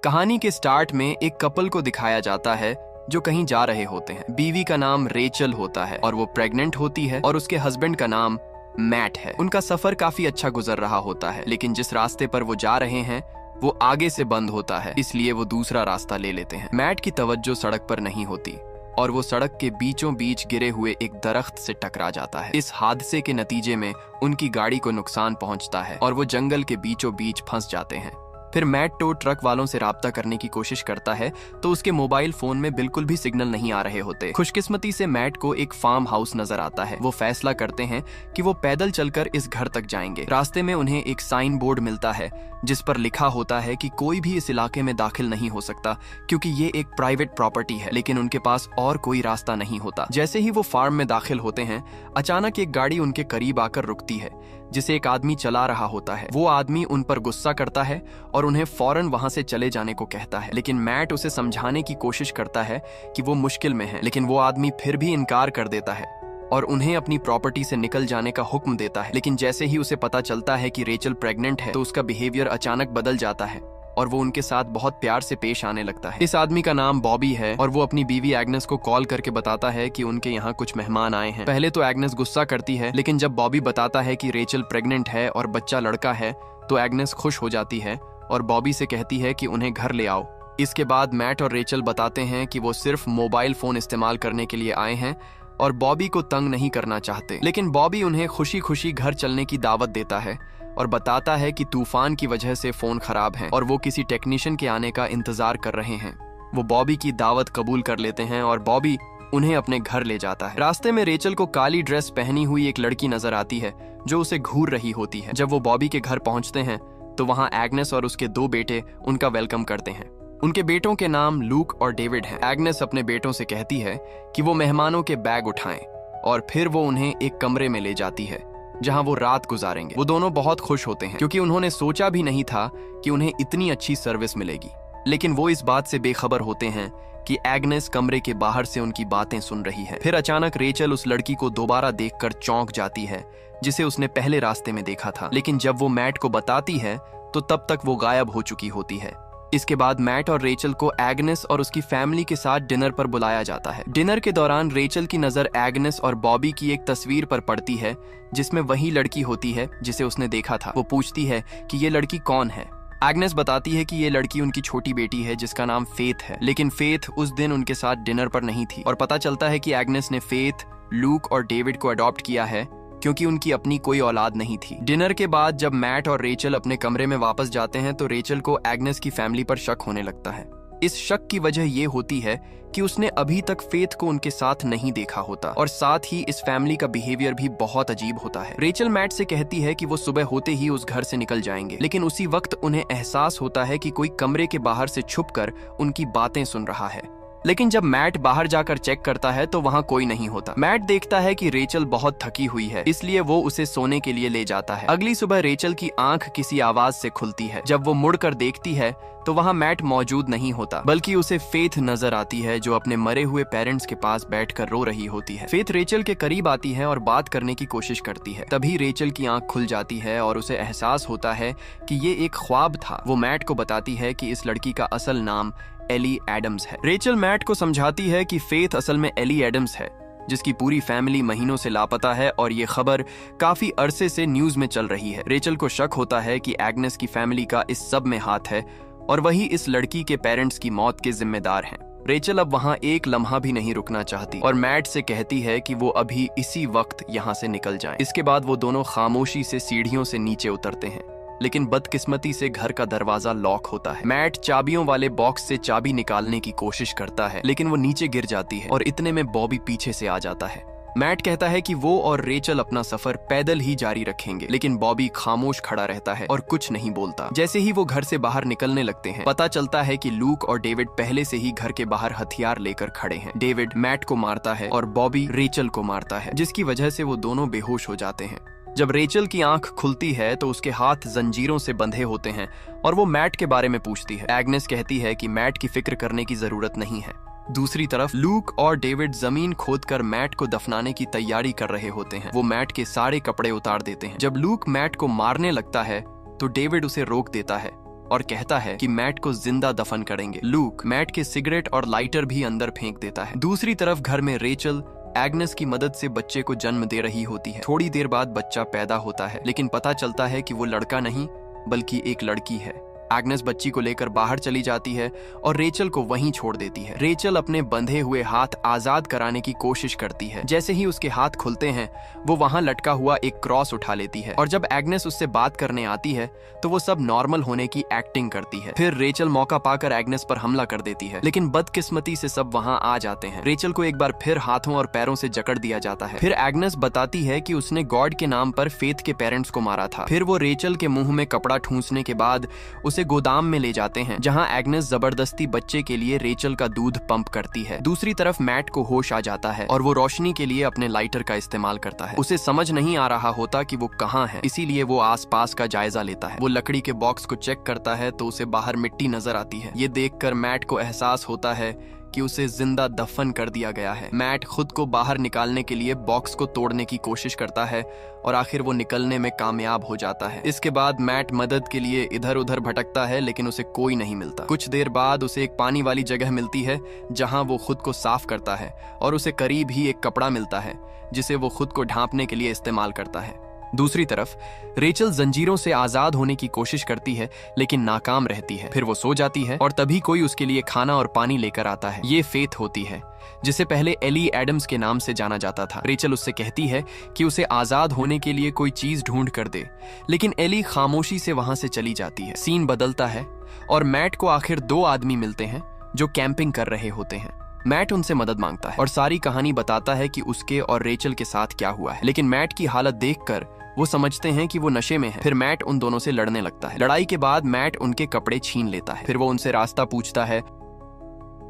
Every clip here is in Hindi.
कहानी के स्टार्ट में एक कपल को दिखाया जाता है जो कहीं जा रहे होते हैं। बीवी का नाम रेचल होता है और वो प्रेग्नेंट होती है और उसके हस्बैंड का नाम मैट है। उनका सफर काफी अच्छा गुजर रहा होता है, लेकिन जिस रास्ते पर वो जा रहे हैं वो आगे से बंद होता है, इसलिए वो दूसरा रास्ता ले लेते हैं। मैट की तवज्जो सड़क पर नहीं होती और वो सड़क के बीचों बीच गिरे हुए एक दरख्त से टकरा जाता है। इस हादसे के नतीजे में उनकी गाड़ी को नुकसान पहुंचता है और वो जंगल के बीचों बीच फंस जाते हैं। फिर मैट टो ट्रक वालों से राब्ता करने की कोशिश करता है तो उसके मोबाइल फोन में बिल्कुल भी सिग्नल नहीं आ रहे होते। खुशकिस्मती से मैट को एक फार्म हाउस नजर आता है। वो फैसला करते हैं कि वो पैदल चलकर इस घर तक जाएंगे। रास्ते में उन्हें एक साइन बोर्ड मिलता है जिस पर लिखा होता है कि कोई भी इस इलाके में दाखिल नहीं हो सकता क्योंकि ये एक प्राइवेट प्रॉपर्टी है, लेकिन उनके पास और कोई रास्ता नहीं होता। जैसे ही वो फार्म में दाखिल होते हैं, अचानक एक गाड़ी उनके करीब आकर रुकती है जिसे एक आदमी चला रहा होता है। वो आदमी उन पर गुस्सा करता है और उन्हें फौरन वहां से चले जाने को कहता है, लेकिन मैट उसे समझाने की कोशिश करता है कि वो मुश्किल में है, लेकिन वो आदमी फिर भी इनकार कर देता है और उन्हें अपनी प्रॉपर्टी से निकल जाने का हुक्म देता है। लेकिन जैसे ही उसे पता चलता है कि रेचल प्रेग्नेंट है तो उसका बिहेवियर अचानक बदल जाता है और वो उनके साथ बहुत प्यार से पेश आने लगता है। इस आदमी का नाम बॉबी है और वो अपनी बीवी एग्नेस को कॉल करके बताता है कि उनके यहाँ कुछ मेहमान आए हैं। पहले तो एग्नेस गुस्सा करती है, लेकिन जब बॉबी बताता है कि रेचल प्रेग्नेंट है और बच्चा लड़का है तो एग्नेस खुश हो जाती है और बॉबी से कहती है कि उन्हें घर ले आओ। इसके बाद मैट और रेचल बताते हैं कि वो सिर्फ मोबाइल फोन इस्तेमाल करने के लिए आए हैं और बॉबी को तंग नहीं करना चाहते। लेकिन बॉबी उन्हें खुशी खुशी घर चलने की दावत देता है और बताता है कि तूफान की वजह से फोन खराब है और वो किसी टेक्नीशियन के आने का इंतजार कर रहे हैं। वो बॉबी की दावत कबूल कर लेते हैं और बॉबी उन्हें अपने घर ले जाता है। रास्ते में रेचल को काली ड्रेस पहनी हुई एक लड़की नजर आती है जो उसे घूर रही होती है। जब वो बॉबी के घर पहुंचते हैं तो वहां एग्नेस और उसके 2 बेटे उनका वेलकम करते हैं। उनके बेटों के नाम लूक और डेविड हैं। एग्नेस अपने बेटों से कहती है कि वो मेहमानों के बैग उठाएं और फिर वो उन्हें एक कमरे में ले जाती है जहां वो रात गुजारेंगे। वो दोनों बहुत खुश होते हैं क्योंकि उन्होंने सोचा भी नहीं था कि उन्हें इतनी अच्छी सर्विस मिलेगी। लेकिन वो इस बात से बेखबर होते हैं कि एग्नेस कमरे के बाहर से उनकी बातें सुन रही है। फिर अचानक रेचल उस लड़की को दोबारा देखकर चौंक जाती है जिसे उसने पहले रास्ते में देखा था, लेकिन जब वो मैट को बताती है तो तब तक वो गायब हो चुकी होती है। इसके बाद मैट और रेचल को एग्नेस और उसकी फैमिली के साथ डिनर पर बुलाया जाता है। डिनर के दौरान रेचल की नजर एग्नेस और बॉबी की एक तस्वीर पर पड़ती है जिसमें वही लड़की होती है जिसे उसने देखा था। वो पूछती है कि ये लड़की कौन है। एग्नेस बताती है कि ये लड़की उनकी छोटी बेटी है जिसका नाम फेथ है, लेकिन फेथ उस दिन उनके साथ डिनर पर नहीं थी और पता चलता है कि एग्नेस ने फेथ, लूक और डेविड को अडॉप्ट किया है क्योंकि उनकी अपनी कोई औलाद नहीं थी। डिनर के बाद जब मैट और रेचल अपने कमरे में वापस जाते हैं तो रेचल को एग्नेस की फैमिली पर शक होने लगता है। इस शक की वजह ये होती है कि उसने अभी तक फेथ को उनके साथ नहीं देखा होता और साथ ही इस फैमिली का बिहेवियर भी बहुत अजीब होता है। रेचल मैट से कहती है कि वो सुबह होते ही उस घर से निकल जाएंगे, लेकिन उसी वक्त उन्हें एहसास होता है कि कोई कमरे के बाहर से छुपकर उनकी बातें सुन रहा है। लेकिन जब मैट बाहर जाकर चेक करता है तो वहां कोई नहीं होता। मैट देखता है कि रेचल बहुत थकी हुई है, इसलिए वो उसे सोने के लिए ले जाता है। अगली सुबह रेचल की आंख किसी आवाज से खुलती है। जब वो मुड़कर देखती है तो वहां मैट मौजूद नहीं होता, बल्कि उसे फेथ नजर आती है जो अपने मरे हुए पेरेंट्स के पास बैठकर रो रही होती है। फेथ रेचल के करीब आती है और बात करने की कोशिश करती है। तभी रेचल की आंख खुल जाती है और उसे एहसास होता है कि ये एक ख्वाब था। वो मैट को बताती है कि इस लड़की का असल नाम एली एडम्स है। रेचल मैट को समझाती है कि फेथ असल में एली एडम्स है जिसकी पूरी फैमिली महीनों से लापता है और ये खबर काफी अरसे से न्यूज में चल रही है। रेचल को शक होता है कि एग्नेस की फैमिली का इस सब में हाथ है और वही इस लड़की के पेरेंट्स की मौत के जिम्मेदार हैं। रेचल अब वहां एक लम्हा भी नहीं रुकना चाहती और मैट से कहती है कि वो अभी इसी वक्त यहाँ से निकल जाएं। इसके बाद वो दोनों खामोशी से सीढ़ियों से नीचे उतरते हैं, लेकिन बदकिस्मती से घर का दरवाजा लॉक होता है। मैट चाबियों वाले बॉक्स से चाबी निकालने की कोशिश करता है, लेकिन वो नीचे गिर जाती है और इतने में बॉबी पीछे से आ जाता है। मैट कहता है कि वो और रेचल अपना सफर पैदल ही जारी रखेंगे, लेकिन बॉबी खामोश खड़ा रहता है और कुछ नहीं बोलता। जैसे ही वो घर से बाहर निकलने लगते हैं, पता चलता है कि लूक और डेविड पहले से ही घर के बाहर हथियार लेकर खड़े हैं। डेविड मैट को मारता है और बॉबी रेचल को मारता है, जिसकी वजह से वो दोनों बेहोश हो जाते हैं। जब रेचल की आंख खुलती है तो उसके हाथ जंजीरों से बंधे होते हैं और वो मैट के बारे में पूछती है। एग्नेस कहती है कि मैट की फिक्र करने की जरूरत नहीं है। दूसरी तरफ लूक और डेविड जमीन खोदकर मैट को दफनाने की तैयारी कर रहे होते हैं। वो मैट के सारे कपड़े उतार देते हैं। जब लूक मैट को मारने लगता है तो डेविड उसे रोक देता है और कहता है कि मैट को जिंदा दफन करेंगे। लूक मैट के सिगरेट और लाइटर भी अंदर फेंक देता है। दूसरी तरफ घर में रेचल एग्नेस की मदद से बच्चे को जन्म दे रही होती है। थोड़ी देर बाद बच्चा पैदा होता है, लेकिन पता चलता है कि वो लड़का नहीं बल्कि एक लड़की है। एग्नेस बच्ची को लेकर बाहर चली जाती है और रेचल को वहीं छोड़ देती है। रेचल अपने बंधे हुए हाथ आजाद कराने की कोशिश करती है। जैसे ही उसके हाथ खुलते हैं, वो वहां लटका हुआ एक क्रॉस उठा लेती है और जब एग्नेस उससे बात करने आती है तो वो सब नॉर्मल होने की एक्टिंग करती है। फिर रेचल मौका पाकर एग्नेस पर हमला कर देती है, लेकिन बदकिस्मती से सब वहां आ जाते हैं। रेचल को एक बार फिर हाथों और पैरों से जकड़ दिया जाता है। फिर एग्नेस बताती है कि उसने गॉड के नाम पर फेथ के पेरेंट्स को मारा था। फिर वो रेचल के मुंह में कपड़ा ठूंसने के बाद उसे गोदाम में ले जाते हैं, जहां एग्नेस जबरदस्ती बच्चे के लिए रेचल का दूध पंप करती है। दूसरी तरफ मैट को होश आ जाता है और वो रोशनी के लिए अपने लाइटर का इस्तेमाल करता है। उसे समझ नहीं आ रहा होता कि वो कहां है, इसीलिए वो आसपास का जायजा लेता है। वो लकड़ी के बॉक्स को चेक करता है तो उसे बाहर मिट्टी नजर आती है। ये देखकर मैट को एहसास होता है कि उसे जिंदा दफन कर दिया गया है। मैट खुद को बाहर निकालने के लिए बॉक्स को तोड़ने की कोशिश करता है और आखिर वो निकलने में कामयाब हो जाता है। इसके बाद मैट मदद के लिए इधर उधर भटकता है, लेकिन उसे कोई नहीं मिलता। कुछ देर बाद उसे एक पानी वाली जगह मिलती है जहां वो खुद को साफ करता है और उसे करीब ही एक कपड़ा मिलता है जिसे वो खुद को ढांपने के लिए इस्तेमाल करता है। दूसरी तरफ रेचल जंजीरों से आजाद होने की कोशिश करती है, लेकिन नाकाम रहती है। फिर वो सो जाती है और तभी कोई उसके लिए खाना और पानी लेकर आता है। ये फेथ होती है, जिसे पहले एली एडम्स के नाम से जाना जाता था। रेचल उससे कहती है कि उसे आजाद होने के लिए कोई चीज ढूंढ कर दे, लेकिन एली खामोशी से वहां से चली जाती है। सीन बदलता है और मैट को आखिर दो आदमी मिलते हैं जो कैंपिंग कर रहे होते हैं। मैट उनसे मदद मांगता है और सारी कहानी बताता है कि उसके और रेचल के साथ क्या हुआ है, लेकिन मैट की हालत देखकर वो समझते हैं कि वो नशे में है। फिर मैट उन दोनों से लड़ने लगता है। लड़ाई के बाद मैट उनके कपड़े छीन लेता है। फिर वो उनसे रास्ता पूछता है।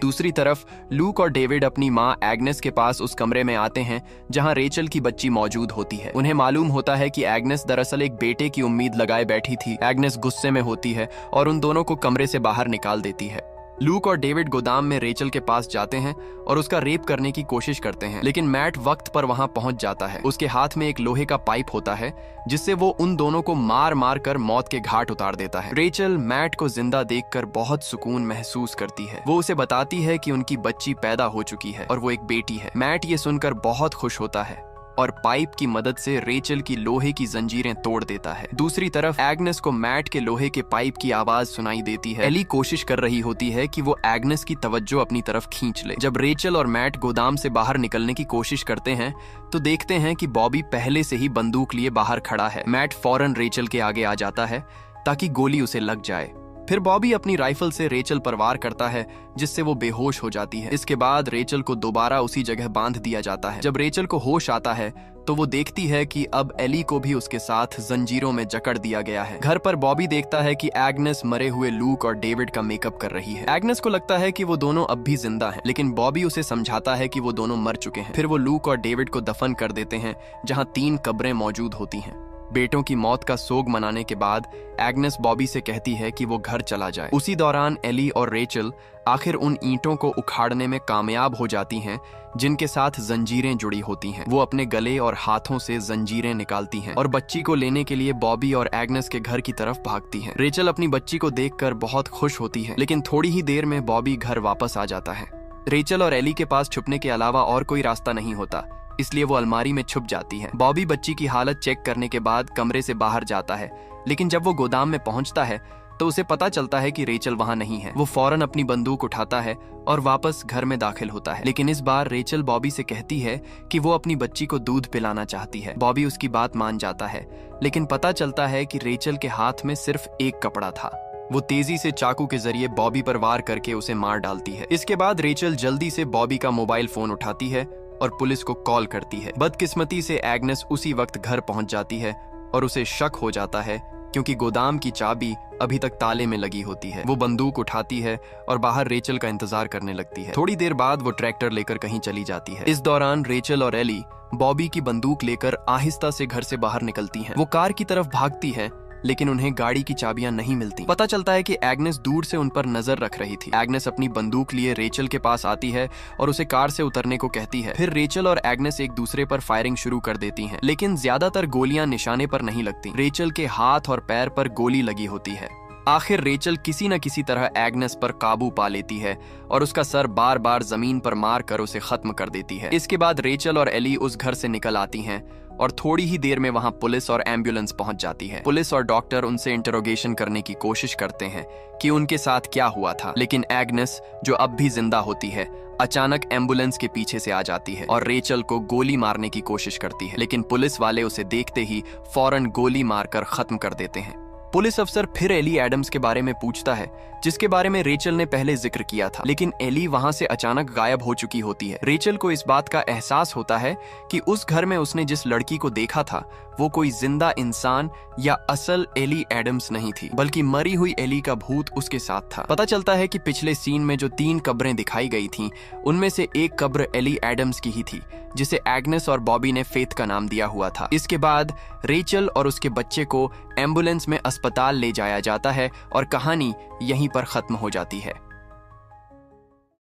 दूसरी तरफ लूक और डेविड अपनी माँ एग्नेस के पास उस कमरे में आते हैं जहां रेचल की बच्ची मौजूद होती है। उन्हें मालूम होता है कि एग्नेस दरअसल एक बेटे की उम्मीद लगाए बैठी थी। एग्नेस गुस्से में होती है और उन दोनों को कमरे से बाहर निकाल देती है। लूक और डेविड गोदाम में रेचल के पास जाते हैं और उसका रेप करने की कोशिश करते हैं, लेकिन मैट वक्त पर वहां पहुंच जाता है। उसके हाथ में एक लोहे का पाइप होता है जिससे वो उन दोनों को मार मार कर मौत के घाट उतार देता है। रेचल मैट को जिंदा देखकर बहुत सुकून महसूस करती है। वो उसे बताती है कि उनकी बच्ची पैदा हो चुकी है और वो एक बेटी है। मैट ये सुनकर बहुत खुश होता है और पाइप की मदद से रेचल की लोहे की जंजीरें तोड़ देता है। दूसरी तरफ एग्नेस को मैट के लोहे के पाइप की आवाज सुनाई देती है। एली कोशिश कर रही होती है कि वो एग्नेस की तवज्जो अपनी तरफ खींच ले। जब रेचल और मैट गोदाम से बाहर निकलने की कोशिश करते हैं तो देखते हैं कि बॉबी पहले से ही बंदूक लिए बाहर खड़ा है। मैट फौरन रेचल के आगे आ जाता है ताकि गोली उसे लग जाए। फिर बॉबी अपनी राइफल से रेचल पर वार करता है जिससे वो बेहोश हो जाती है। इसके बाद रेचल को दोबारा उसी जगह बांध दिया जाता है। जब रेचल को होश आता है तो वो देखती है कि अब एली को भी उसके साथ जंजीरों में जकड़ दिया गया है। घर पर बॉबी देखता है कि एग्नेस मरे हुए लूक और डेविड का मेकअप कर रही है। एग्नेस को लगता है कि वो दोनों अब भी जिंदा हैं, लेकिन बॉबी उसे समझाता है कि वो दोनों मर चुके हैं। फिर वो लूक और डेविड को दफन कर देते हैं जहां 3 कब्रें मौजूद होती हैं। बेटों की मौत का सोग मनाने के बाद एग्नेस बॉबी से कहती है कि वो घर चला जाए। उसी दौरान एली और रेचल आखिर उन ईंटों को उखाड़ने में कामयाब हो जाती हैं जिनके साथ जंजीरें जुड़ी होती हैं। वो अपने गले और हाथों से जंजीरें निकालती हैं और बच्ची को लेने के लिए बॉबी और एग्नेस के घर की तरफ भागती हैं। रेचल अपनी बच्ची को देखकर बहुत खुश होती है, लेकिन थोड़ी ही देर में बॉबी घर वापस आ जाता है। रेचल और एली के पास छुपने के अलावा और कोई रास्ता नहीं होता, इसलिए वो अलमारी में छुप जाती है। बॉबी बच्ची की हालत चेक करने के बाद कमरे से बाहर जाता है, लेकिन जब वो गोदाम में पहुंचता है तो उसे पता चलता है कि रेचल वहां नहीं है। वो फौरन अपनी बंदूक उठाता है और वापस घर में दाखिल होता है, लेकिन इस बार रेचल बॉबी से कहती है कि वो अपनी बच्ची को दूध पिलाना चाहती है। बॉबी उसकी बात मान जाता है, लेकिन पता चलता है कि रेचल के हाथ में सिर्फ एक कपड़ा था। वो तेजी से चाकू के जरिए बॉबी पर वार करके उसे मार डालती है। इसके बाद रेचल जल्दी से बॉबी का मोबाइल फोन उठाती है और पुलिस को कॉल करती है। बदकिस्मती से एग्नेस उसी वक्त घर पहुंच जाती है और उसे शक हो जाता है क्योंकि गोदाम की चाबी अभी तक ताले में लगी होती है। वो बंदूक उठाती है और बाहर रेचल का इंतजार करने लगती है। थोड़ी देर बाद वो ट्रैक्टर लेकर कहीं चली जाती है। इस दौरान रेचल और एली बॉबी की बंदूक लेकर आहिस्ता से घर से बाहर निकलती हैं। वो कार की तरफ भागती है, लेकिन उन्हें गाड़ी की चाबियां नहीं मिलती। पता चलता है कि एग्नेस दूर से उन पर नजर रख रही थी। एग्नेस अपनी बंदूक लिए रेचल के पास आती है और उसे कार से उतरने को कहती है। फिर रेचल और एग्नेस एक दूसरे पर फायरिंग शुरू कर देती हैं, लेकिन ज्यादातर गोलियां निशाने पर नहीं लगती। रेचल के हाथ और पैर पर गोली लगी होती है। आखिर रेचल किसी न किसी तरह एग्नेस पर काबू पा लेती है और उसका सर बार बार जमीन पर मार कर उसे खत्म कर देती है। इसके बाद रेचल और एली उस घर से निकल आती हैं और थोड़ी ही देर में वहां पुलिस और एम्बुलेंस पहुंच जाती है। पुलिस और डॉक्टर उनसे इंटरोगेशन करने की कोशिश करते हैं कि उनके साथ क्या हुआ था, लेकिन एग्नेस, जो अब भी जिंदा होती है, अचानक एम्बुलेंस के पीछे से आ जाती है और रेचल को गोली मारने की कोशिश करती है, लेकिन पुलिस वाले उसे देखते ही फौरन गोली मारकर खत्म कर देते हैं। पुलिस अफसर फिर एली एडम्स के बारे में पूछता है, जिसके बारे में रेचल ने पहले जिक्र किया था, लेकिन एली वहां से अचानक गायब हो चुकी होती है। रेचल को इस बात का एहसास होता है कि उस घर में उसने जिस लड़की को देखा था वो कोई जिंदा इंसान या असल एली एडम्स नहीं थी, बल्कि मरी हुई एली का भूत उसके साथ था। पता चलता है कि पिछले सीन में जो 3 कब्रें दिखाई गई थीं, उनमें से एक कब्र एली एडम्स की ही थी, जिसे एग्नेस और बॉबी ने फेथ का नाम दिया हुआ था। इसके बाद रेचल और उसके बच्चे को एम्बुलेंस में अस्पताल ले जाया जाता है और कहानी यहीं पर खत्म हो जाती है।